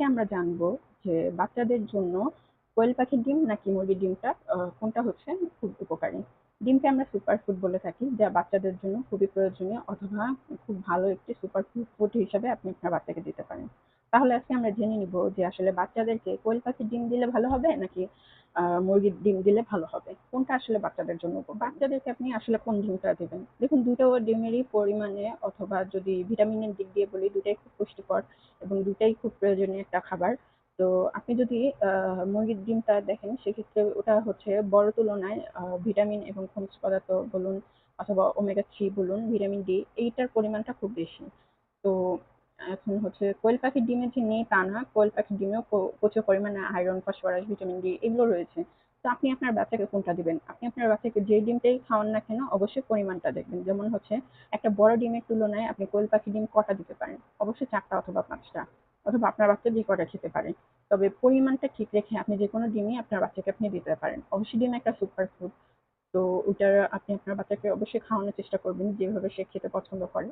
আজকে আমরা জানবো যে বাচ্চাদের জন্য কোয়েল পাখির ডিম নাকি মুরগির ডিমটা কোনটা হচ্ছে খুব উপকারী। ডিমকে আমরা সুপার ফুড বলে থাকি, যা বাচ্চাদের জন্য খুবই প্রয়োজনীয় অথবা খুব ভালো একটি সুপার ফুড হিসাবে আপনি আপনার বাচ্চাকে দিতে পারেন। তাহলে আজকে আমরা জেনে নিব যে আসলে বাচ্চাদেরকে কোয়েল পাখির ডিম দিলে ভালো হবে নাকি মুরগির ডিম দিলে ভালো হবে, কোনটা আসলে বাচ্চাদের জন্য বাচ্চাদেরকে আপনি আসলে কোন ডিমটা দিবেন। দেখুন, দুটো ডিমেরই পরিমাণে অথবা যদি ভিটামিনের দিক দিয়ে বলি, দুটাই খুব পুষ্টিকর এবং দুটাই খুব প্রয়োজনীয় একটা খাবার। তো আপনি যদি মুরগির ডিমটা দেখেন, সেক্ষেত্রে ওটা হচ্ছে বড় তুলনায় ভিটামিন এবং খনিজ পদার্থ বলুন অথবা ওমেগা 3 বলুন, ভিটামিন ডি এইটার পরিমাণটা খুব বেশি। তো এখন হচ্ছে কোয়েল পাখির ডিমে যে নেই তা না, কোয়েল পাখির ডিমেও প্রচুর পরিমাণে আয়রন, ফসফরাস, ভিটামিন ডি এগুলো রয়েছে। তো আপনি আপনার বাচ্চাকে কোনটা দিবেন? আপনি আপনার বাচ্চাকে যে ডিমটাই খাওয়ান না কেন, অবশ্যই পরিমাণটা দেখবেন। যেমন হচ্ছে একটা বড় ডিমের তুলনায় আপনি কোয়েল পাখির ডিম কটা দিতে পারেন? অবশ্যই 4টা অথবা 5টা, অথবা আপনার বাচ্চা যে কটা খেতে পারে। তবে পরিমাণটা ঠিক রেখে আপনি যেকোনো ডিমই আপনার বাচ্চাকে আপনি দিতে পারেন। অবশ্যই ডিম একটা সুপার ফুড। তো ওটা আপনি আপনার বাচ্চাকে অবশ্যই খাওয়ানোর চেষ্টা করবেন যেভাবে সে খেতে পছন্দ করে।